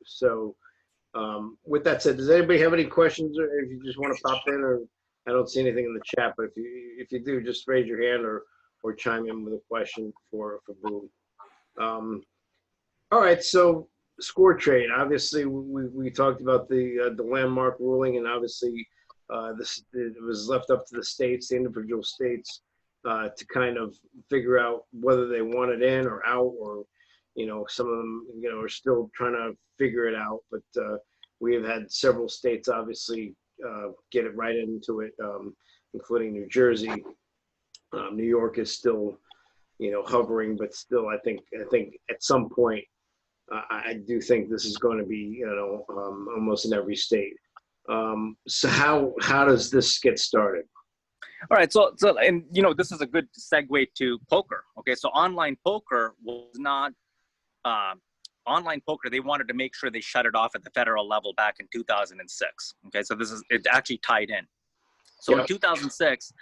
So with that said, does anybody have any questions, or if you just want to pop in, or I don't see anything in the chat, but if you do, just raise your hand or chime in with a question for Boone. All right, so Scoretrade. Obviously, we talked about the landmark ruling, and obviously, it was left up to the states, the individual states, to kind of figure out whether they want it in or out, or some of them are still trying to figure it out. But we have had several states obviously get it right into it, including New Jersey. New York is still hovering, but still I think at some point. I do think this is going to be, almost in every state. So how does this get started? All right. So, and this is a good segue to poker. Okay. So online poker was not, online poker. They wanted to make sure they shut it off at the federal level back in 2006. Okay. So it actually tied in. So in 2006,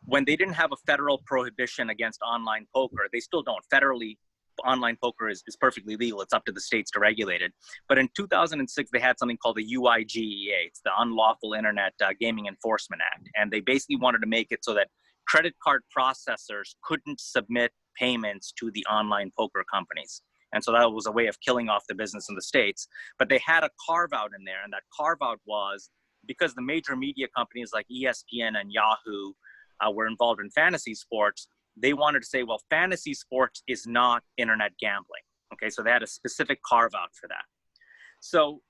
when they didn't have a federal prohibition against online poker, they still don't. Federally, online poker is perfectly legal. It's up to the states to regulate it. But in 2006, they had something called the UIGEA. It's the Unlawful Internet Gaming Enforcement Act. And they basically wanted to make it so that credit card processors couldn't submit payments to the online poker companies. And so that was a way of killing off the business in the states. But they had a carve out in there. And that carve out was because the major media companies like ESPN and Yahoo were involved in fantasy sports, they wanted to say, well, fantasy sports is not internet gambling. Okay, so they had a specific carve out for that. So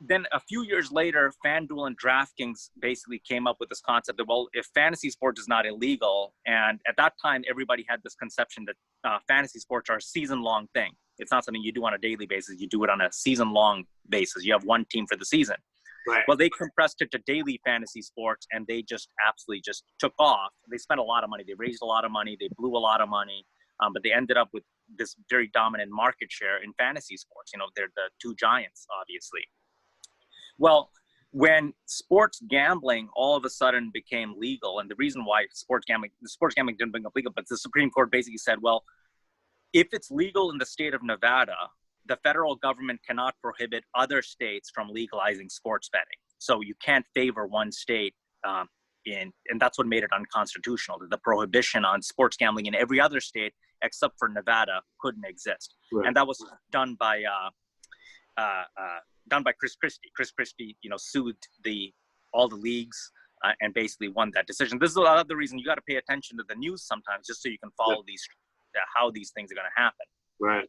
then a few years later, FanDuel and DraftKings basically came up with this concept of, well, if fantasy sports is not illegal, and at that time, everybody had this conception that fantasy sports are a season-long thing. It's not something you do on a daily basis. You do it on a season-long basis. You have one team for the season. Right. Well, they compressed it to daily fantasy sports, and they just absolutely just took off. They spent a lot of money. They raised a lot of money. They blew a lot of money, but they ended up with this very dominant market share in fantasy sports. They're the two giants, obviously. Well, when sports gambling all of a sudden became legal, and the reason why sports gambling didn't become legal, but the Supreme Court basically said, well, if it's legal in the state of Nevada, the federal government cannot prohibit other states from legalizing sports betting. So you can't favor one state, and that's what made it unconstitutional. The prohibition on sports gambling in every other state except for Nevada couldn't exist. Right. And that was done by Chris Christie. Chris Christie, sued all the leagues and basically won that decision. This is another reason you got to pay attention to the news sometimes, just so you can follow how these things are going to happen. Right.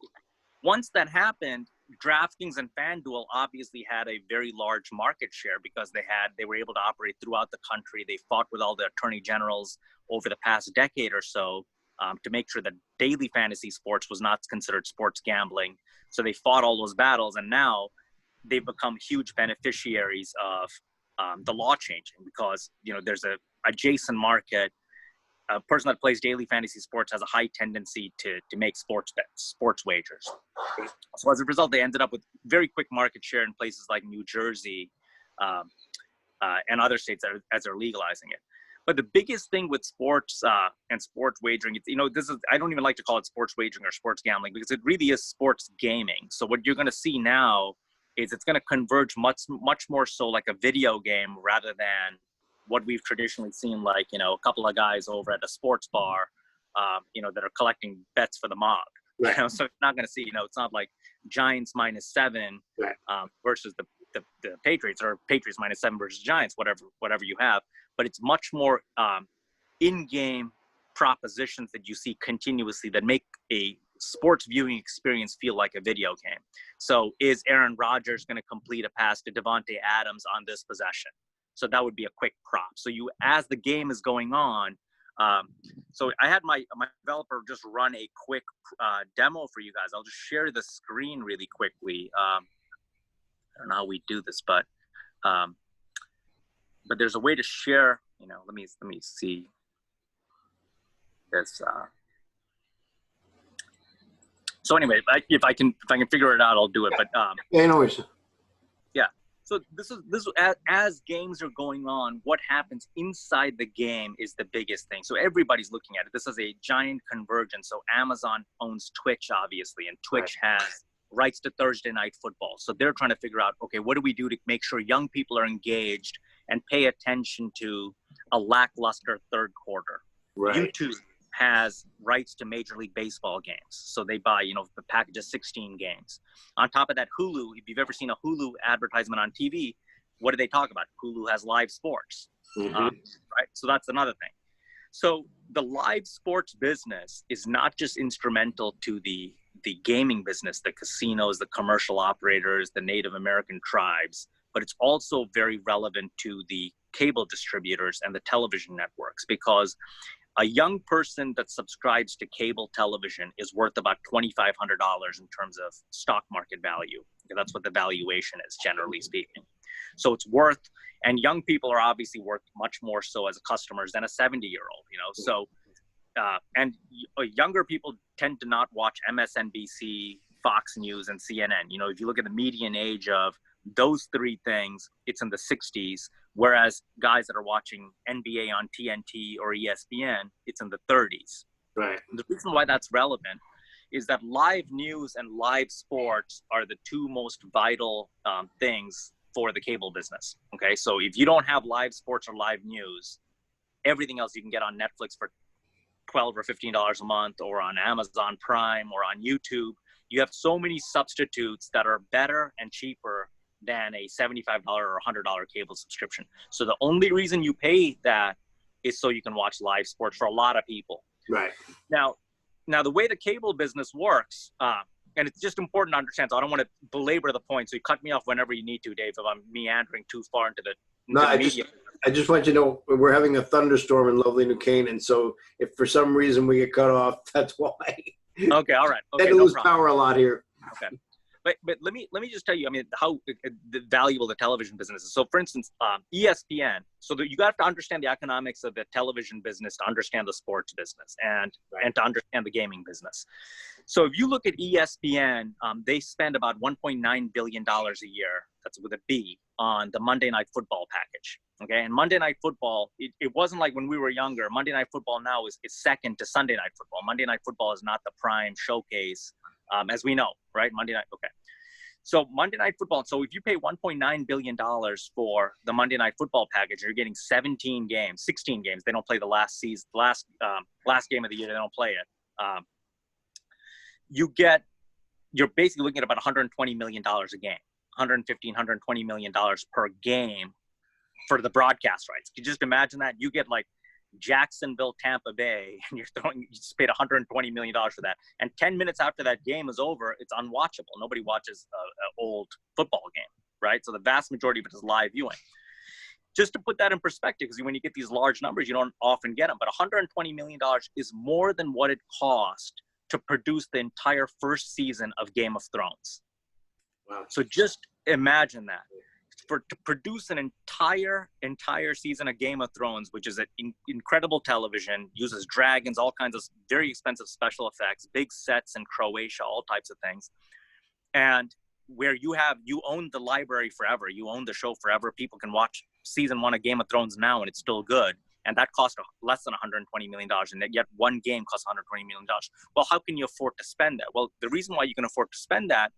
Once that happened, DraftKings and FanDuel obviously had a very large market share because they were able to operate throughout the country. They fought with all the attorney generals over the past decade or so to make sure that daily fantasy sports was not considered sports gambling. So they fought all those battles, and now they've become huge beneficiaries of the law changing because there's a adjacent market. A person that plays daily fantasy sports has a high tendency to make sports bets, sports wagers. So as a result, they ended up with very quick market share in places like New Jersey and other states as they're legalizing it. But the biggest thing with sports and sports wagering, I don't even like to call it sports wagering or sports gambling because it really is sports gaming. So what you're going to see now is it's going to converge much more so like a video game rather than what we've traditionally seen, like, a couple of guys over at a sports bar, that are collecting bets for the mob. Right. So it's not going to see, it's not like Giants -7 versus the Patriots, or Patriots -7 versus Giants, whatever you have. But it's much more in-game propositions that you see continuously that make a sports viewing experience feel like a video game. So is Aaron Rodgers going to complete a pass to Devontae Adams on this possession? So that would be a quick prop. So as the game is going on, so I had my developer just run a quick demo for you guys. I'll just share the screen really quickly. I don't know how we do this, but there's a way to share. Let me see this. So anyway, if I can figure it out, I'll do it. But yeah, no worries. Yeah. So this is as games are going on, what happens inside the game is the biggest thing. So everybody's looking at it. This is a giant convergence. So Amazon owns Twitch, obviously, and Twitch has rights to Thursday night football. So they're trying to figure out, okay, what do we do to make sure young people are engaged and pay attention to a lackluster third quarter? Right. YouTube has rights to Major League Baseball games. So they buy, the package of 16 games. On top of that, Hulu, if you've ever seen a Hulu advertisement on TV, what do they talk about? Hulu has live sports, right? So that's another thing. So the live sports business is not just instrumental to the gaming business, the casinos, the commercial operators, the Native American tribes, but it's also very relevant to the cable distributors and the television networks, because a young person that subscribes to cable television is worth about $2,500 in terms of stock market value. That's what the valuation is, generally speaking. So it's worth, and young people are obviously worth much more so as customers than a 70-year-old, So, and younger people tend to not watch MSNBC, Fox News, and CNN. If you look at the median age of those three things, it's in the 60s, whereas guys that are watching NBA on TNT or ESPN, it's in the 30s. Right. The reason why that's relevant is that live news and live sports are the two most vital things for the cable business. Okay, so if you don't have live sports or live news, everything else you can get on Netflix for $12 or $15 a month, or on Amazon Prime, or on YouTube. You have so many substitutes that are better and cheaper than a $75 or $100 cable subscription. So the only reason you pay that is so you can watch live sports for a lot of people. Right. Now the way the cable business works, and it's just important to understand, so I don't want to belabor the point, so you cut me off whenever you need to, Dave, if I'm meandering too far into the media. I just want you to know we're having a thunderstorm in lovely New Canaan, so if for some reason we get cut off, that's why. Okay, all right. Okay, They lose power a lot here. Okay. But let me just tell you, how valuable the television business is. So, for instance, ESPN. So you got to understand the economics of the television business to understand the sports business and to understand the gaming business. So if you look at ESPN, they spend about $1.9 billion a year, that's with a B, on the Monday Night Football package. Okay, and Monday Night Football, it wasn't like when we were younger. Monday Night Football now is second to Sunday Night Football. Monday Night Football is not the prime showcase, as we know, right? Monday night, okay. So Monday Night Football, so if you pay $1.9 billion for the Monday Night Football package, you're getting 16 games. They don't play the last season, last game of the year, they don't play it. You're basically looking at about $120 million a game, $120 million per game for the broadcast rights. Can you just imagine that? You get like Jacksonville, Tampa Bay, and you just paid $120 million for that. And 10 minutes after that game is over, it's unwatchable. Nobody watches an old football game, right? So the vast majority of it is live viewing. Just to put that in perspective, because when you get these large numbers, you don't often get them, but $120 million is more than what it cost to produce the entire first season of Game of Thrones. Wow. So just imagine that. To produce an entire season of Game of Thrones, which is an incredible television, uses dragons, all kinds of very expensive special effects, big sets in Croatia, all types of things. And where you own the library forever, you own the show forever. People can watch season 1 of Game of Thrones now and it's still good. And that cost less than $120 million. And yet one game costs $120 million. Well, how can you afford to spend that? Well, the reason why you can afford to spend that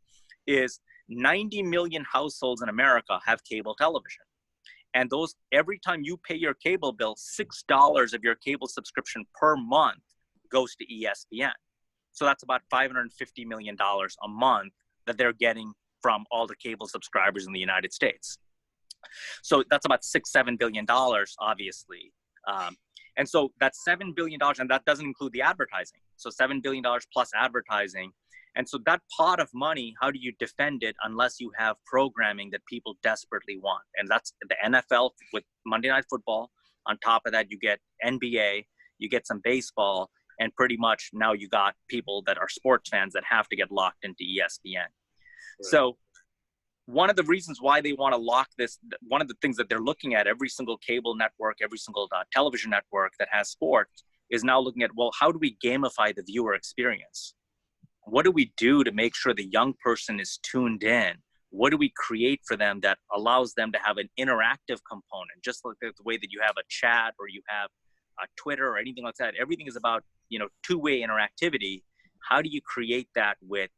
is 90 million households in America have cable television. And those, every time you pay your cable bill, $6 of your cable subscription per month goes to ESPN. So that's about $550 million a month that they're getting from all the cable subscribers in the United States. So that's about $6-7 billion, obviously. And so that's $7 billion, and that doesn't include the advertising. So $7 billion plus advertising. And so that pot of money, how do you defend it unless you have programming that people desperately want? And that's the NFL with Monday Night Football. On top of that, you get NBA, you get some baseball, and pretty much now you got people that are sports fans that have to get locked into ESPN. Right. So one of the reasons why they want to lock this, one of the things that they're looking at, every single cable network, every single television network that has sports is now looking at, well, how do we gamify the viewer experience? What do we do to make sure the young person is tuned in? What do we create for them that allows them to have an interactive component, just like the way that you have a chat or you have a Twitter or anything like that? Everything is about, two-way interactivity. How do you create that with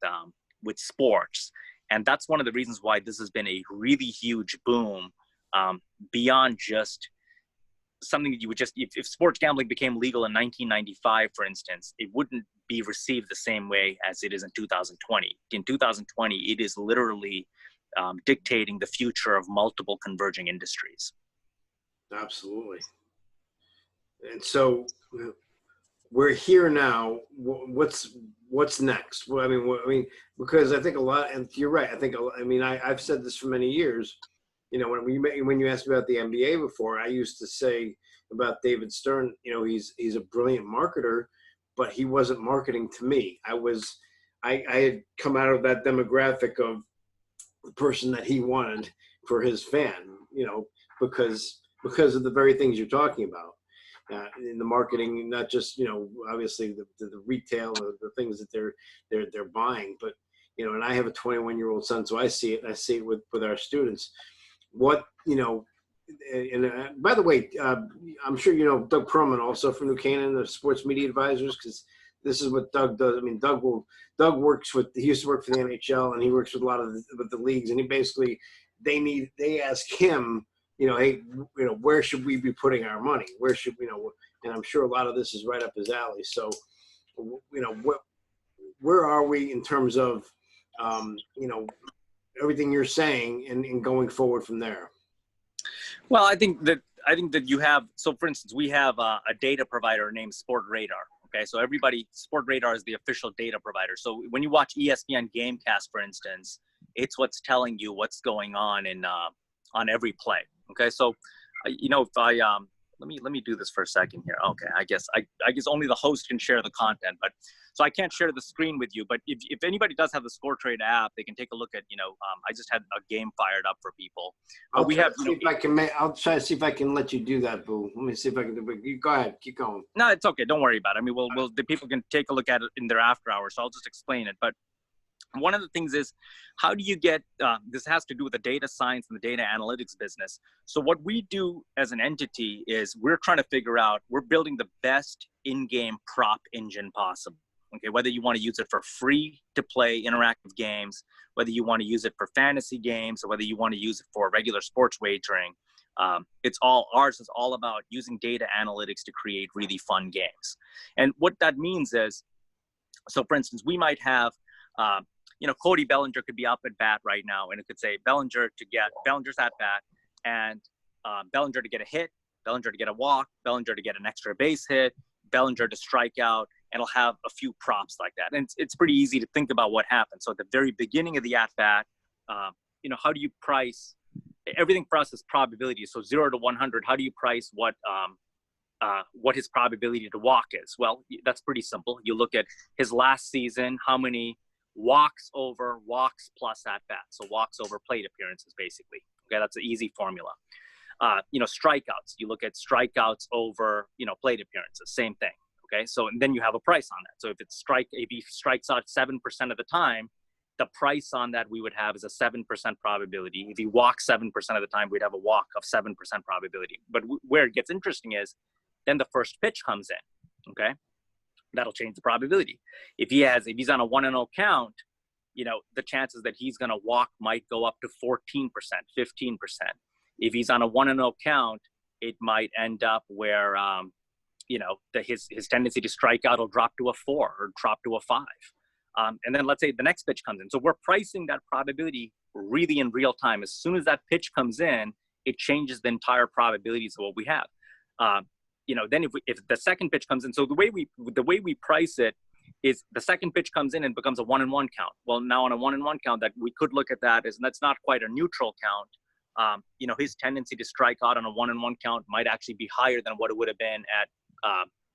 with sports. And that's one of the reasons why this has been a really huge boom, beyond just something that you would just, if sports gambling became legal in 1995, for instance, it wouldn't be received the same way as it is in 2020. In 2020, it is literally dictating the future of multiple converging industries. Absolutely. And so we're here now. What's next? Well, I mean, because I think a lot, and you're right. I've said this for many years. You know, when you asked me about the NBA before, I used to say about David Stern, you know, he's a brilliant marketer, but he wasn't marketing to me. I had come out of that demographic of the person that he wanted for his fan, you know, because of the very things you're talking about. In the marketing, not just, you know, obviously the retail or the things that they're buying, but, you know, and I have a 21-year-old son, so I see it with our students. What, you know, and by the way, I'm sure you know Doug Perlman, also from New Canaan, the sports media advisors, because this is what Doug does. I mean, Doug works he used to work for the NHL, and he works with a lot of the leagues, and he basically, they ask him, you know, hey, you know, where should we be putting our money? Where should, you know, and I'm sure a lot of this is right up his alley. So, you know, where are we in terms of, you know, everything you're saying and going forward from there? Well, I think that you have, so for instance, we have a data provider named Sportradar. Okay, so Sportradar is the official data provider. So when you watch ESPN Gamecast, for instance, it's what's telling you what's going on on every play. Okay, so you know, if I let me do this for a second here. Okay, I guess only the host can share the content, but so I can't share the screen with you. But if anybody does have the Scoretrade app, they can take a look at, you know, I just had a game fired up for people. I'll try to see if I can let you do that, Boo. Let me see if I can do it. You go ahead, keep going. No, it's okay. Don't worry about it. I mean, the people can take a look at it in their after hours. So I'll just explain it. But one of the things is, how do you get, this has to do with the data science and the data analytics business. So what we do as an entity is we're trying to figure out, we're building the best in-game prop engine possible. Okay, whether you want to use it for free to play interactive games, whether you want to use it for fantasy games, or whether you want to use it for regular sports wagering, ours is all about using data analytics to create really fun games. And what that means is, so for instance, we might have, you know, Cody Bellinger could be up at bat right now, and it could say Bellinger's at bat, and Bellinger to get a hit, Bellinger to get a walk, Bellinger to get an extra base hit, Bellinger to strike out, and it'll have a few props like that. And it's pretty easy to think about what happens. So at the very beginning of the at-bat, you know, how do you price? Everything for us is probability. So 0 to 100, how do you price what his probability to walk is? Well, that's pretty simple. You look at his last season, how many walks over walks plus at-bats. So walks over plate appearances, basically. Okay, that's an easy formula. You know, strikeouts. You look at strikeouts over, you know, plate appearances. Same thing. Okay, so and then you have a price on that. So if he strikes out 7% of the time, the price on that we would have is a 7% probability. If he walks 7% of the time, we'd have a walk of 7% probability. But where it gets interesting is then the first pitch comes in. Okay, that'll change the probability. If he's on a 1-0 count, you know, the chances that he's going to walk might go up to 14%, 15%. If he's on a 1-0 count, it might end up where, you know, his tendency to strike out will drop to a 4 or drop to a 5. And then let's say the next pitch comes in. So we're pricing that probability really in real time. As soon as that pitch comes in, it changes the entire probabilities of what we have. You know, then if the second pitch comes in, so the way we price it is the second pitch comes in and becomes a 1-1 count. Well, now on a 1-1 count, that we could look at that as, that's not quite a neutral count. You know, his tendency to strike out on a 1-1 count might actually be higher than what it would have been at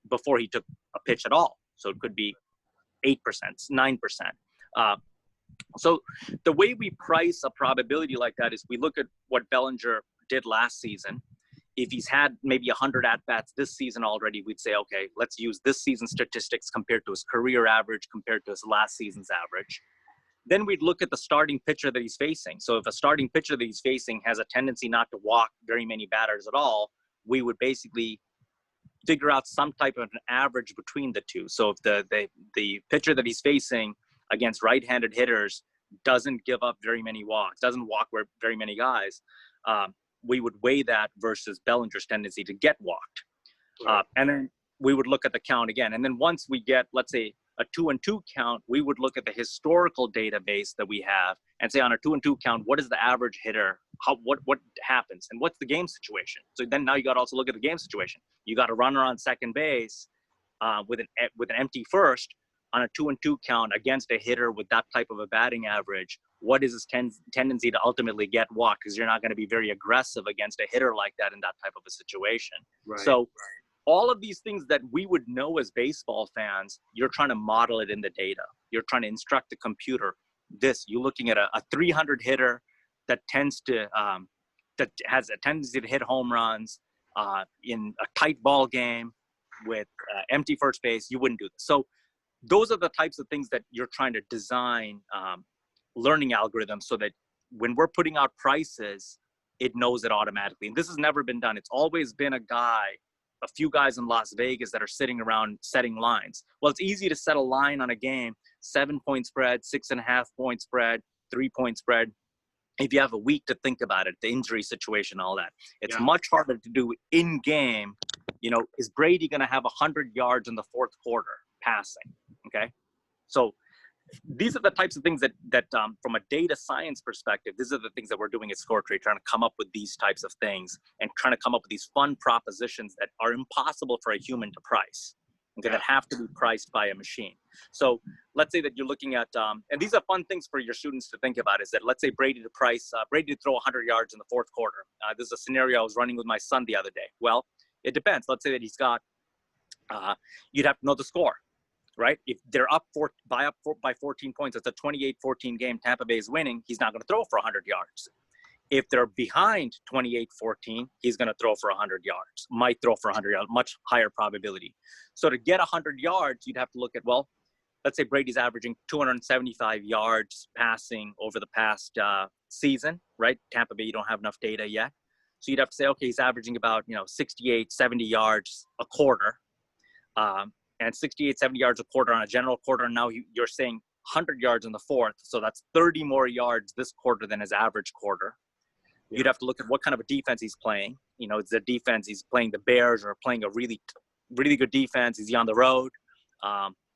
before he took a pitch at all. So it could be 8%, 9%. So the way we price a probability like that is we look at what Bellinger did last season. If he's had maybe 100 at-bats this season already, we'd say, okay, let's use this season's statistics compared to his career average, compared to his last season's average. Then we'd look at the starting pitcher that he's facing. So if a starting pitcher that he's facing has a tendency not to walk very many batters at all, we would basically figure out some type of an average between the two. So if the pitcher that he's facing against right-handed hitters doesn't give up very many walks, doesn't walk very many guys, we would weigh that versus Bellinger's tendency to get walked. And then we would look at the count again. And then once we get, let's say, a 2-2 count, we would look at the historical database that we have and say on a 2-2 count, what is the average hitter? What happens? And what's the game situation? So then now you got to also look at the game situation. You got a runner on second base with an empty first on a 2-2 count against a hitter with that type of a batting average. What is his tendency to ultimately get walked? Because you're not going to be very aggressive against a hitter like that in that type of a situation. So all of these things that we would know as baseball fans, you're trying to model it in the data. You're trying to instruct the computer. You're looking at a 300 hitter that that has a tendency to hit home runs in a tight ball game with empty first base. You wouldn't do this. So those are the types of things that you're trying to design learning algorithms so that when we're putting out prices, it knows it automatically. And this has never been done. It's always been a few guys in Las Vegas that are sitting around setting lines. Well, it's easy to set a line on a game, 7-point spread, 6.5 point spread, 3-point spread. If you have a week to think about it, the injury situation, all that. It's much harder to do in game. Is Brady going to have 100 yards in the fourth quarter passing? Okay. So these are the types of things that from a data science perspective, these are the things that we're doing at Scoretrade, trying to come up with these types of things and trying to come up with these fun propositions that are impossible for a human to price, that have to be priced by a machine. So let's say that you're looking at, and these are fun things for your students to think about, is that let's say Brady to throw 100 yards in the fourth quarter. This is a scenario I was running with my son the other day. Well, it depends. Let's say that he's got, you'd have to know the score. Right? If they're up by 14 points, it's a 28-14 game. Tampa Bay is winning. He's not going to throw for 100 yards. If they're behind 28-14, he's going to throw for 100 yards. Might throw for 100 yards, much higher probability. So to get 100 yards, you'd have to look at, well, let's say Brady's averaging 275 yards passing over the past season, right? Tampa Bay, you don't have enough data yet. So you'd have to say, okay, he's averaging about 68, 70 yards a quarter. And 68, 70 yards a quarter on a general quarter. And now you're saying 100 yards in the fourth. So that's 30 more yards this quarter than his average quarter. You'd have to look at what kind of a defense he's playing. It's the defense he's playing the Bears or playing a really, really good defense. Is he on the road?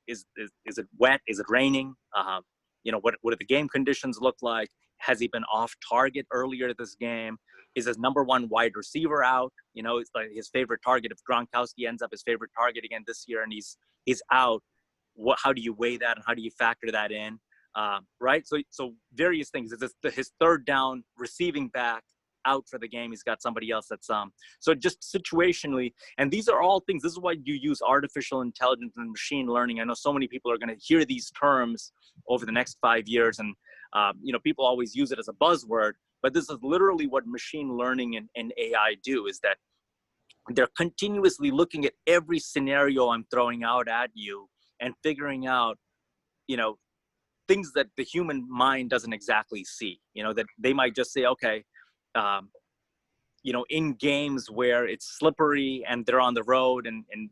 Is it wet? Is it raining? What do the game conditions look like? Has he been off target earlier this game? Is his number one wide receiver out? It's like his favorite target. If Gronkowski ends up his favorite target again this year and he's out, how do you weigh that and how do you factor that in? Right? So various things. Is this his third down receiving back out for the game? He's got somebody else that's so just situationally. And these are all things. This is why you use artificial intelligence and machine learning. I know so many people are going to hear these terms over the next 5 years, and people always use it as a buzzword. But this is literally what machine learning and AI do, is that they're continuously looking at every scenario I'm throwing out at you and figuring out, things that the human mind doesn't exactly see, that they might just say, okay, in games where it's slippery and they're on the road and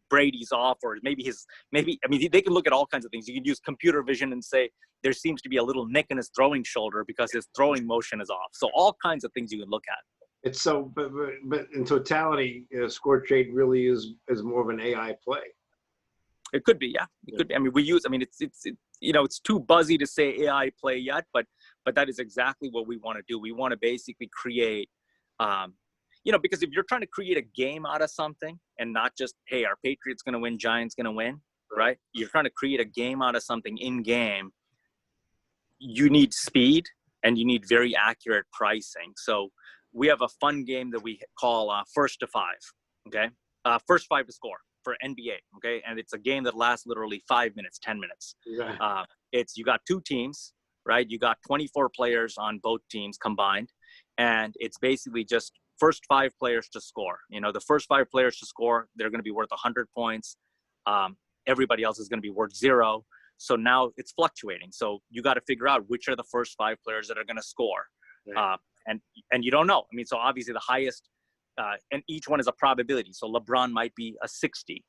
Brady's off, or maybe they can look at all kinds of things. You can use computer vision and say there seems to be a little nick in his throwing shoulder because his throwing motion is off. So all kinds of things you can look at. It's so, but in totality, Scoretrade really is more of an AI play. It could be, yeah. It could be. It's too buzzy to say AI play yet, but that is exactly what we want to do. We want to basically create, because if you're trying to create a game out of something and not just, hey, our Patriots going to win, Giants going to win, right? You're trying to create a game out of something in game. You need speed and you need very accurate pricing. So we have a fun game that we call First to Five, okay? First five to score for NBA, okay? And it's a game that lasts literally 5 minutes, 10 minutes. Yeah. You got two teams, right? You got 24 players on both teams combined. And it's basically just first five players to score. The first five players to score, they're going to be worth 100 points. Everybody else is going to be worth 0. So now it's fluctuating. So you got to figure out which are the first five players that are going to score. Right. And you don't know. So obviously the highest, and each one is a probability. So LeBron might be a 60.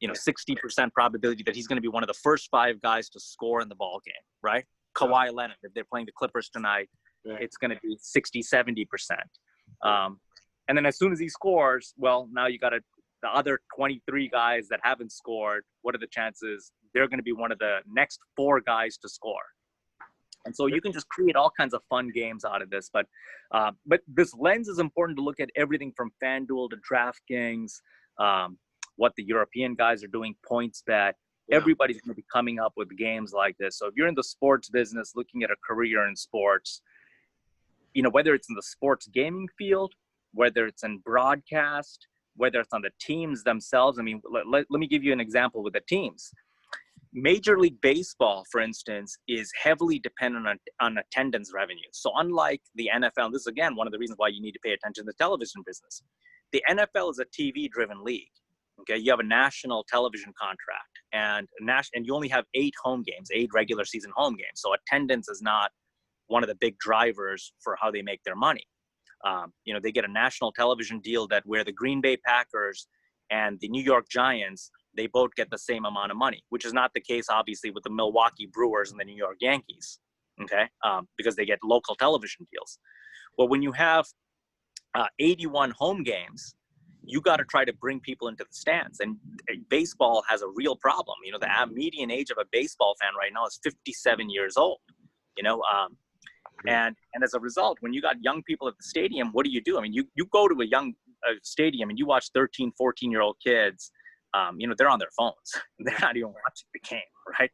Yeah. 60% probability that he's going to be one of the first 5 guys to score in the ball game, right? Kawhi Leonard, if they're playing the Clippers tonight, it's going to be 60, 70%. And then as soon as he scores, well, now you got the other 23 guys that haven't scored. What are the chances they're going to be one of the next 4 guys to score? And so you can just create all kinds of fun games out of this. But this lens is important to look at everything from FanDuel to DraftKings, what the European guys are doing, PointsBet. Yeah. Everybody's going to be coming up with games like this. So if you're in the sports business, looking at a career in sports, whether it's in the sports gaming field, whether it's in broadcast, whether it's on the teams themselves. I mean, let me give you an example with the teams. Major League Baseball, for instance, is heavily dependent on attendance revenue. So unlike the NFL, and this is, again, one of the reasons why you need to pay attention to the television business. The NFL is a TV-driven league. Okay, you have a national television contract, and you only have 8 home games, 8 regular season home games. So attendance is not one of the big drivers for how they make their money. They get a national television deal where the Green Bay Packers and the New York Giants, they both get the same amount of money, which is not the case, obviously, with the Milwaukee Brewers and the New York Yankees, okay, because they get local television deals. Well, when you have 81 home games, you got to try to bring people into the stands. And baseball has a real problem. The median age of a baseball fan right now is 57 years old, and as a result, when you got young people at the stadium, what do? I mean, you go to a young stadium and you watch 13, 14-year-old kids, they're on their phones. They're not even watching the game, right?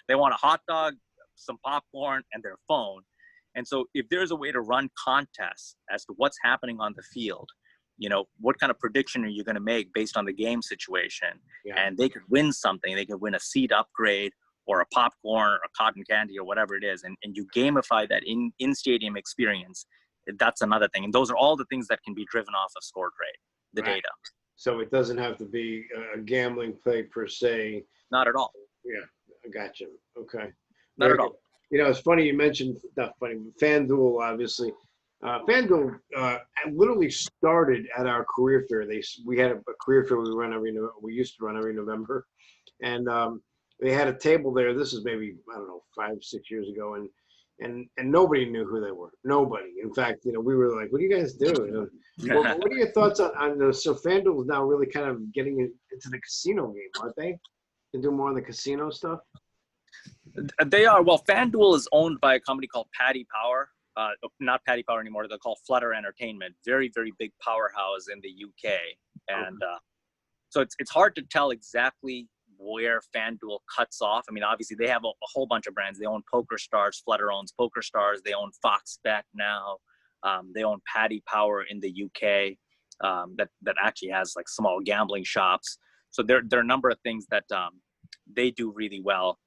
They want a hot dog, some popcorn, and their phone. And so if there's a way to run contests as to what's happening on the field, what kind of prediction are you going to make based on the game situation? Yeah. And they could win something. They could win a seat upgrade or a popcorn or a cotton candy or whatever it is. And you gamify that in-stadium experience. That's another thing. And those are all the things that can be driven off of Scoretrade, the data. So it doesn't have to be a gambling play per se. Not at all. Yeah, I got you. Okay. Not at all. It's funny you mentioned, not funny, FanDuel, obviously. FanDuel literally started at our career fair. We had a career fair we used to run every November. And they had a table there. This is maybe, I don't know, 5, 6 years ago. And nobody knew who they were. Nobody. In fact, we were like, what do you guys do? What are your thoughts on those? So FanDuel is now really kind of getting into the casino game, aren't they? They do more on the casino stuff? They are. Well, FanDuel is owned by a company called Paddy Power. Not Paddy Power anymore. They're called Flutter Entertainment. Very, very big powerhouse in the UK. And so it's hard to tell exactly where FanDuel cuts off. I mean, obviously they have a whole bunch of brands. They own Poker Stars. Flutter owns Poker Stars. They own Fox Bet now. They own Paddy Power in the UK. That actually has like small gambling shops. So there are a number of things that they do really well.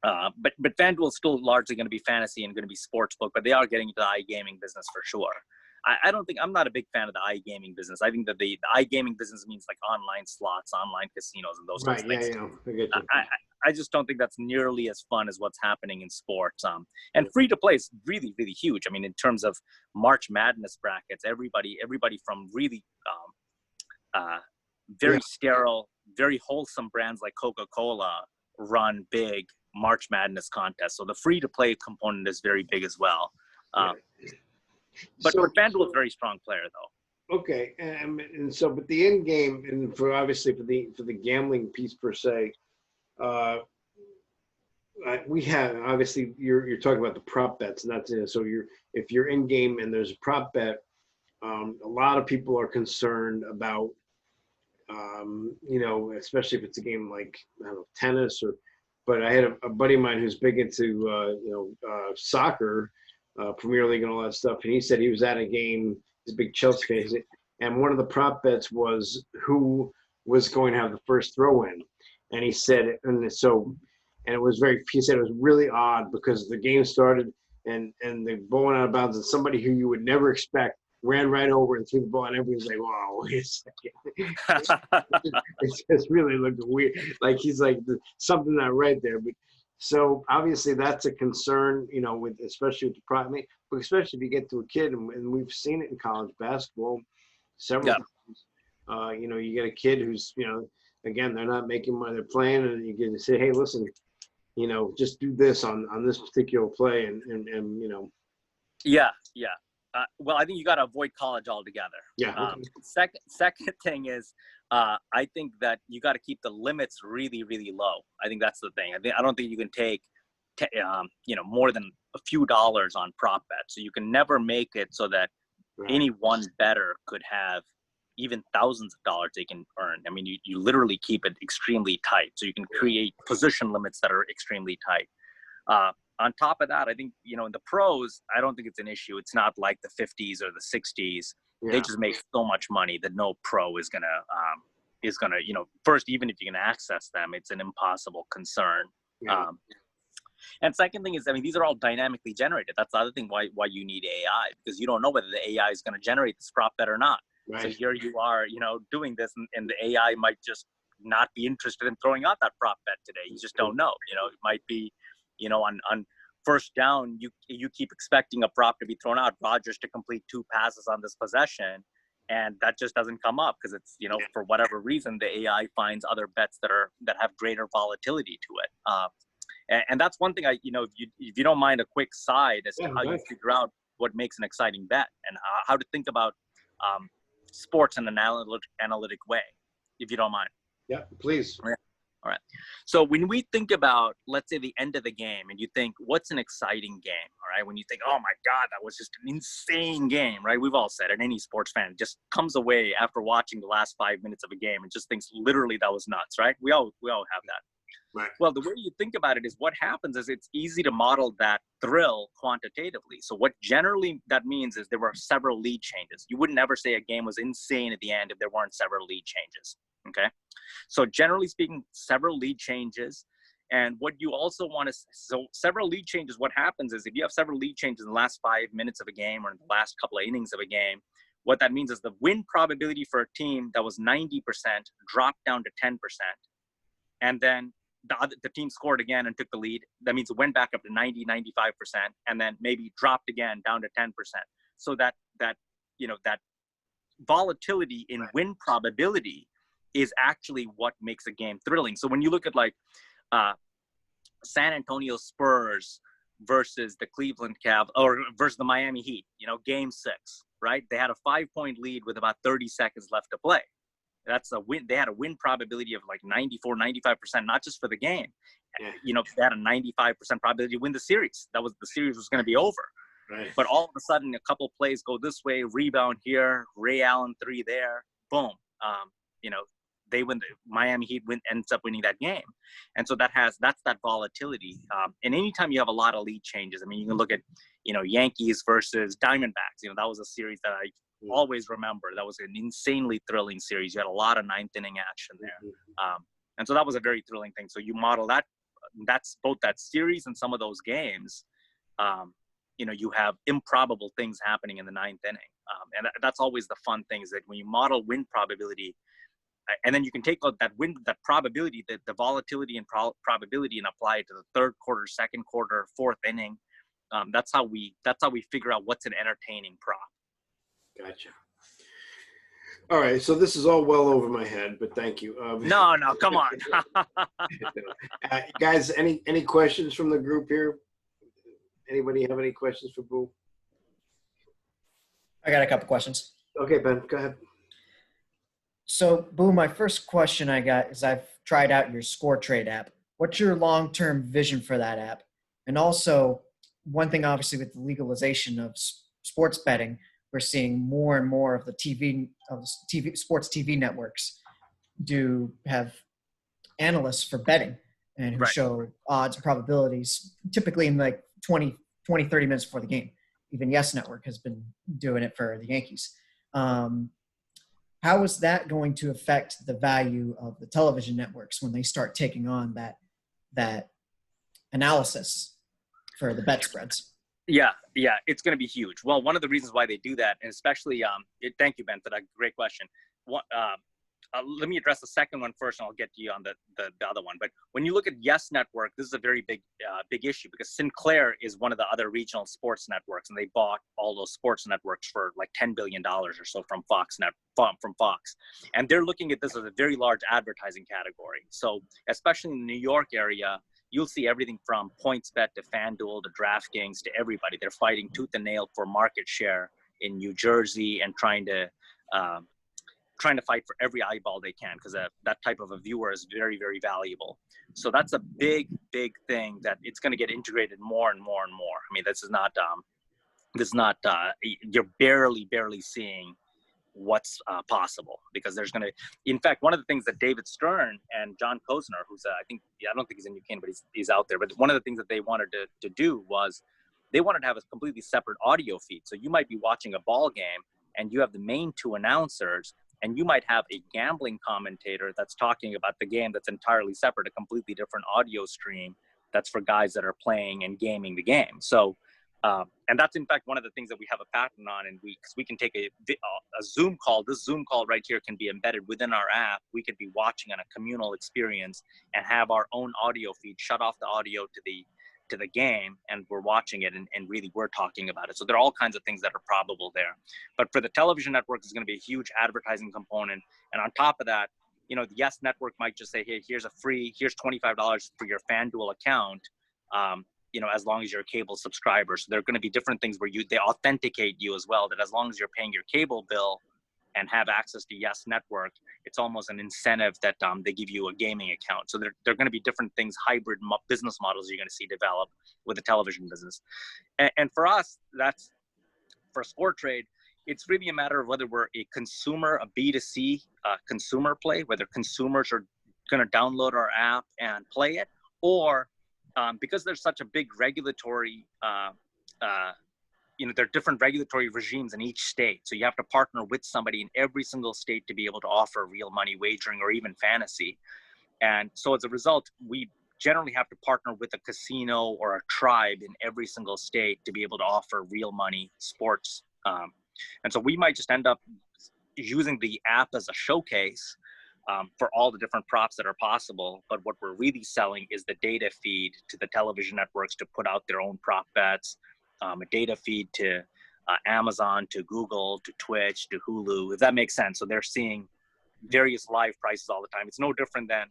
But FanDuel is still largely going to be fantasy and going to be sportsbook, but they are getting into the iGaming business for sure. I'm not a big fan of the iGaming business. I think that the iGaming business means like online slots, online casinos, and those kinds of things. Yeah, I get you. I just don't think that's nearly as fun as what's happening in sports. And free to play is really, really huge. I mean, in terms of March Madness brackets, everybody from really very sterile, very wholesome brands like Coca-Cola run big March Madness contests. So the free to play component is very big as well. But FanDuel is a very strong player, though. Okay, and so, but the end game, and for the gambling piece per se, we have obviously you're talking about the prop bets, and that's it. So if you're in game and there's a prop bet, a lot of people are concerned about, especially if it's a game like I don't know, tennis or. But I had a buddy of mine who's big into soccer. Premier League and all that stuff. And he said he was at a game, he's a big Chelsea fan, and one of the prop bets was who was going to have the first throw in. And he said, he said it was really odd because the game started and the ball went out of bounds and somebody who you would never expect ran right over and threw the ball and everybody's like, wow, wait a second. It just really looked weird. Like he's like, something not right there. But so obviously that's a concern, especially with the prop, but especially if you get to a kid, and we've seen it in college basketball several times. You get a kid who's, again, they're not making money. They're playing, and you can say, hey, listen, just do this on this particular play, and. Yeah, yeah. Well, I think you got to avoid college altogether. Yeah. Okay. Second thing is, I think that you got to keep the limits really, really low. I think that's the thing. I don't think you can take, more than a few dollars on prop bets. So you can never make it so that any one bettor could have even thousands of dollars they can earn. I mean, you literally keep it extremely tight. So you can create position limits that are extremely tight. On top of that, I think, in the pros, I don't think it's an issue. It's not like the 50s or the 60s. Yeah. They just make so much money that no pro is gonna, first, even if you can access them, it's an impossible concern. Yeah. And second thing is, these are all dynamically generated. That's the other thing why you need AI, because you don't know whether the AI is going to generate this prop bet or not. Right. So here you are, doing this, and the AI might just not be interested in throwing out that prop bet today. You just don't know. It might be, on first down, you keep expecting a prop to be thrown out, Rodgers to complete 2 passes on this possession, and that just doesn't come up because it's, for whatever reason, the AI finds other bets that have greater volatility to it. And that's one thing if you don't mind a quick side as to how you figure out what makes an exciting bet and how to think about sports in an analytic way, if you don't mind. Yeah, please. All right. So when we think about, let's say, the end of the game, and you think, what's an exciting game? All right. When you think, oh my God, that was just an insane game, right? We've all said it. Any sports fan just comes away after watching the last 5 minutes of a game and just thinks literally that was nuts, right? We all have that. Right. Well, the way you think about it is what happens is it's easy to model that thrill quantitatively. So what generally that means is there were several lead changes. You wouldn't ever say a game was insane at the end if there weren't several lead changes. Okay. So generally speaking, several lead changes. And what you also want to, so several lead changes, what happens is if you have several lead changes in the last 5 minutes of a game or in the last couple of innings of a game, what that means is the win probability for a team that was 90% dropped down to 10%. And then the team scored again and took the lead. That means it went back up to 90, 95%, and then maybe dropped again down to 10%. So that volatility in win probability is actually what makes a game thrilling. So when you look at San Antonio Spurs versus the Cleveland Cavs or versus the Miami Heat, game 6, right? They had a 5-point lead with about 30 seconds left to play. That's a win. They had a win probability of 94, 95%, not just for the game. Yeah. They had a 95% probability to win the series. The series was going to be over. Right. But all of a sudden, a couple plays go this way, rebound here, Ray Allen 3 there, boom. They win. Miami Heat ends up winning that game, and so that's that volatility. And anytime you have a lot of lead changes, you can look at Yankees versus Diamondbacks. That was a series that I always remember. That was an insanely thrilling series. You had a lot of 9th inning action there, and so that was a very thrilling thing. So you model that. That's both that series and some of those games. You have improbable things happening in the 9th inning, and that's always the fun thing. Is that when you model win probability. And then you can take that probability, the volatility and probability, and apply it to the 3rd quarter, 2nd quarter, 4th inning. That's how we figure out what's an entertaining prop. Gotcha. All right, so this is all well over my head, but thank you. No, come on. Guys, any questions from the group here? Anybody have any questions for Boo? I got a couple questions. Okay, Ben, go ahead. So, Boo, my first question I got is I've tried out your Scoretrade app. What's your long-term vision for that app? And also, one thing obviously with the legalization of sports betting, we're seeing more and more of the sports TV networks do have analysts for betting and who show odds and probabilities typically in 20, 30 minutes before the game. Even Yes Network has been doing it for the Yankees. How is that going to affect the value of the television networks when they start taking on that analysis for the bet spreads? Yeah, it's going to be huge. Well, one of the reasons why they do that, and especially, thank you, Ben, for that great question. let me address the second one first, and I'll get to you on the other one. But when you look at Yes Network, this is a very big issue because Sinclair is one of the other regional sports networks, and they bought all those sports networks for like $10 billion or so from Fox. And they're looking at this as a very large advertising category. So especially in the New York area, you'll see everything from PointsBet to FanDuel to DraftKings to everybody. They're fighting tooth and nail for market share in New Jersey and trying to fight for every eyeball they can, because that type of a viewer is very, very valuable. So that's a big, big thing that it's going to get integrated more and more and more. I mean, this is not you're barely seeing what's possible, because there's going to, in fact, one of the things that David Stern and John Posner, who's I don't think he's in UK, but he's out there. But one of the things that they wanted to do was they wanted to have a completely separate audio feed. So you might be watching a ball game and you have the main two announcers, and you might have a gambling commentator that's talking about the game that's entirely separate, a completely different audio stream that's for guys that are playing and gaming the game. So, and that's in fact one of the things that we have a patent on, and because we can take a Zoom call. This Zoom call right here can be embedded within our app. We could be watching on a communal experience and have our own audio feed, shut off the audio to the game, and we're watching it, and really we're talking about it. So there are all kinds of things that are probable there. But for the television network, it's going to be a huge advertising component. And on top of that, the Yes Network might just say, hey, here's $25 for your FanDuel account, as long as you're a cable subscriber. So there are going to be different things where they authenticate you as well, that as long as you're paying your cable bill and have access to Yes Network, it's almost an incentive that they give you a gaming account. So there are going to be different things, hybrid business models you're going to see develop with the television business. And for us, for Scoretrade, it's really a matter of whether we're a B2C consumer play, whether consumers are going to download our app and play it, or because there's such a big regulatory there are different regulatory regimes in each state. So you have to partner with somebody in every single state to be able to offer real money wagering or even fantasy. And so as a result, we generally have to partner with a casino or a tribe in every single state to be able to offer real money sports. And so we might just end up using the app as a showcase for all the different props that are possible. But what we're really selling is the data feed to the television networks to put out their own prop bets, a data feed to Amazon, to Google, to Twitch, to Hulu, if that makes sense. So they're seeing various live prices all the time. It's no different than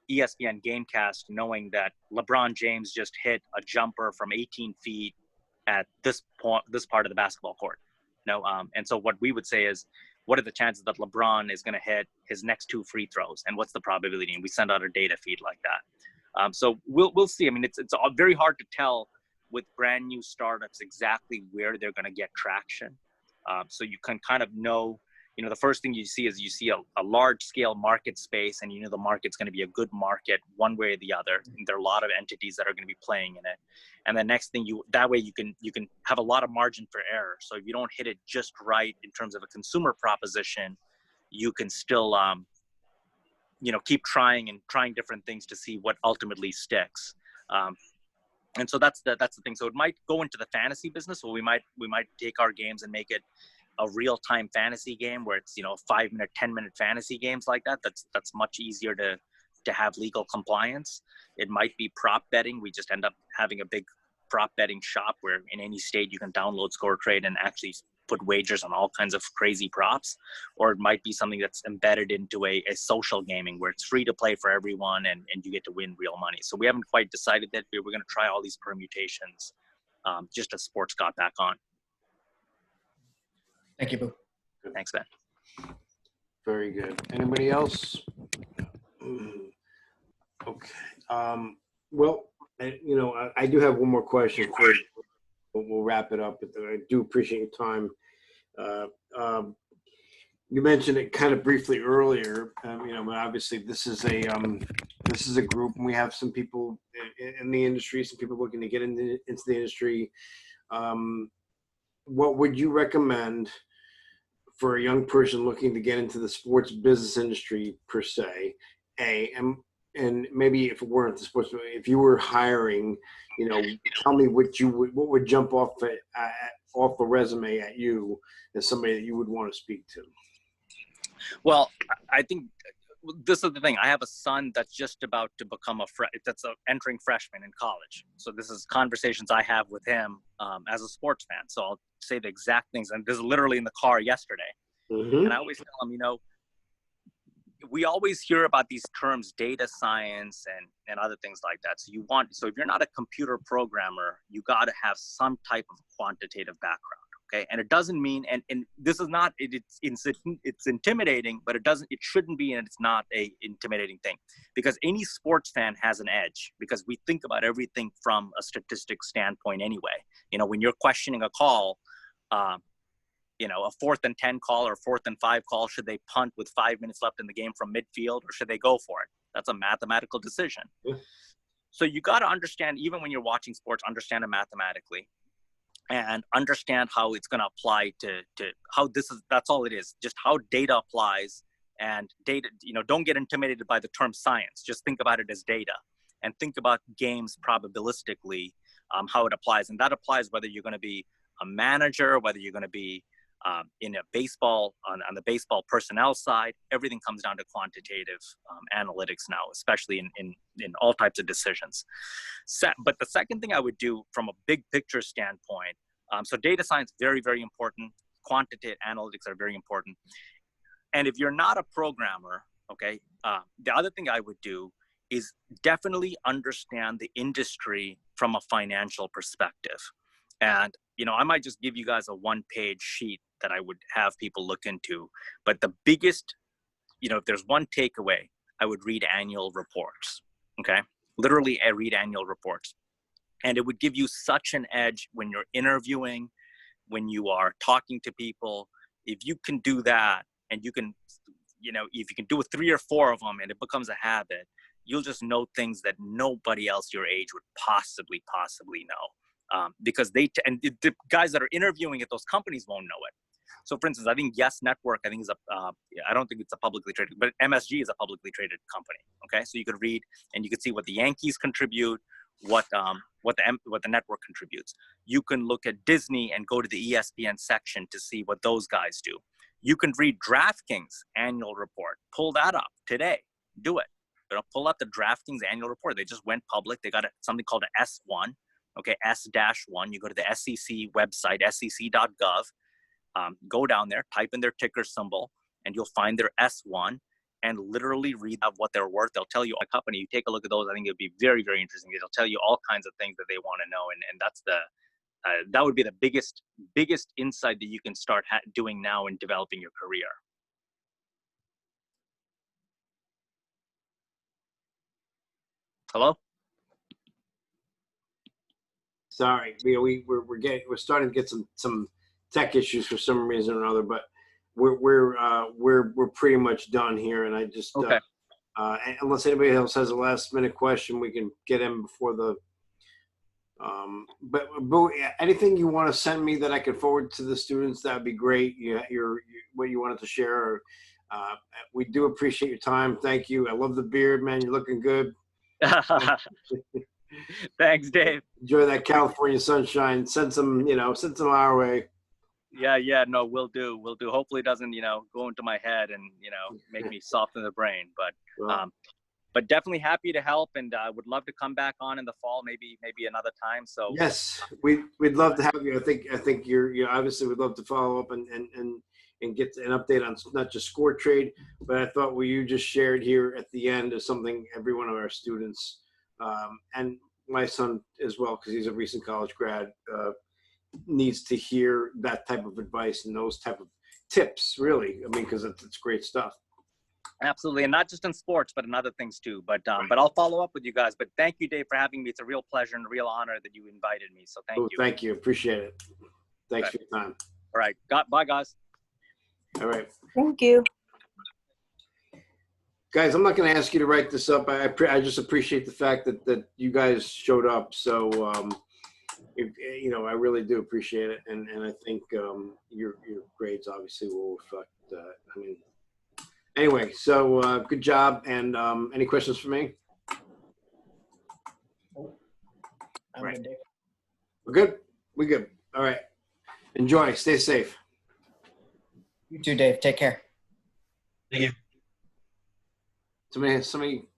ESPN Gamecast knowing that LeBron James just hit a jumper from 18 feet at this part of the basketball court. And so what we would say is, what are the chances that LeBron is going to hit his next 2 free throws, and what's the probability? And we send out a data feed like that. So we'll see. I mean, it's very hard to tell with brand new startups exactly where they're going to get traction. So you can kind of know, the first thing you see is a large scale market space, and the market's going to be a good market one way or the other. And there are a lot of entities that are going to be playing in it. And the next thing that way you can have a lot of margin for error. So if you don't hit it just right in terms of a consumer proposition, you can still, keep trying different things to see what ultimately sticks. And so that's the thing. So it might go into the fantasy business, or we might take our games and make it a real-time fantasy game where it's 5-minute, 10-minute fantasy games like that. That's much easier to have legal compliance. It might be prop betting. We just end up having a big prop betting shop where in any state you can download Scoretrade and actually put wagers on all kinds of crazy props. Or it might be something that's embedded into a social gaming where it's free to play for everyone and you get to win real money. So we haven't quite decided that. We're going to try all these permutations just as sports got back on. Thank you, Boo. Thanks, Ben. Very good. Anybody else? Okay. Well, I do have one more question for you. We'll wrap it up, but I do appreciate your time. You mentioned it kind of briefly earlier. But obviously this is a group, and we have some people in the industry, some people looking to get into the industry. What would you recommend for a young person looking to get into the sports business industry per se? And maybe if it weren't the sports, if you were hiring, tell me what would jump off the resume at you as somebody that you would want to speak to. Well, I think this is the thing. I have a son that's just about to become entering freshman in college. So this is conversations I have with him as a sports fan. So I'll say the exact things. And this is literally in the car yesterday. Mm-hmm. And I always tell him, we always hear about these terms, data science and other things like that. So if you're not a computer programmer, you got to have some type of quantitative background. Okay. And it doesn't mean, and this is not, it's intimidating, but it shouldn't be, and it's not a intimidating thing, because any sports fan has an edge, because we think about everything from a statistics standpoint anyway. When you're questioning a call, a 4th and 10 call or 4th and 5 call, should they punt with 5 minutes left in the game from midfield, or should they go for it? That's a mathematical decision. Yeah. So you got to understand, even when you're watching sports, understand it mathematically and understand how it's going to apply to how that's all it is, just how data applies. And data, don't get intimidated by the term science. Just think about it as data, and think about games probabilistically, how it applies. And that applies whether you're going to be a manager, whether you're going to be in a baseball, on the baseball personnel side. Everything comes down to quantitative analytics now, especially in all types of decisions. But the second thing I would do from a big picture standpoint, so data science, very, very important. Quantitative analytics are very important. And if you're not a programmer, okay, the other thing I would do is definitely understand the industry from a financial perspective. And, I might just give you guys a 1-page sheet that I would have people look into. But the biggest, if there's one takeaway, I would read annual reports, okay? Literally, I read annual reports. And it would give you such an edge when you're interviewing, when you are talking to people. If you can do that, and you can, if you can do 3 or 4 of them and it becomes a habit, you'll just know things that nobody else your age would possibly know. Because the guys that are interviewing at those companies won't know it. So, for instance, I think Yes Network, I don't think it's a publicly traded, but MSG is a publicly traded company. Okay, so you could read and you could see what the Yankees contribute, what the network contributes. You can look at Disney and go to the ESPN section to see what those guys do. You can read DraftKings annual report. Pull that up today. Do it. Pull up the DraftKings annual report. They just went public. They got something called an S1. Okay, S-1. You go to the SEC website, sec.gov. Go down there, type in their ticker symbol, and you'll find their S1 and literally read of what they're worth. They'll tell you a company. You take a look at those. I think it'd be very, very interesting. It'll tell you all kinds of things that they want to know. And that's that would be the biggest insight that you can start doing now in developing your career. Hello? Sorry, we're starting to get some tech issues for some reason or another, but we're pretty much done here. And I just okay. Unless anybody else has a last minute question, we can get in before the. But Boo, anything you want to send me that I could forward to the students, that'd be great. What you wanted to share. We do appreciate your time. Thank you. I love the beard, man. You're looking good. Thanks, Dave. Enjoy that California sunshine. Send some our way. Yeah. No, we'll do. Hopefully it doesn't, go into my head and, make me soften the brain. But definitely happy to help, and would love to come back on in the fall, maybe another time. So yes, we'd love to have you. I think you're obviously would love to follow up and get an update on not just Scoretrade, but I thought what you just shared here at the end is something every one of our students and my son as well, because he's a recent college grad, needs to hear that type of advice and those type of tips, really. I mean, because it's great stuff. Absolutely, and not just in sports, but in other things too. But I'll follow up with you guys. But thank you, Dave, for having me. It's a real pleasure and a real honor that you invited me. So thank you. Thank you. Appreciate it. Thanks for your time. All right. Bye, guys. All right. Thank you. Guys, I'm not going to ask you to write this up. I just appreciate the fact that you guys showed up. So, I really do appreciate it. And I think your grades obviously will reflect that. Anyway, so good job. And any questions for me? Right. We're good? We're good. All right. Enjoy. Stay safe. You too, Dave. Take care. Thank you. Somebody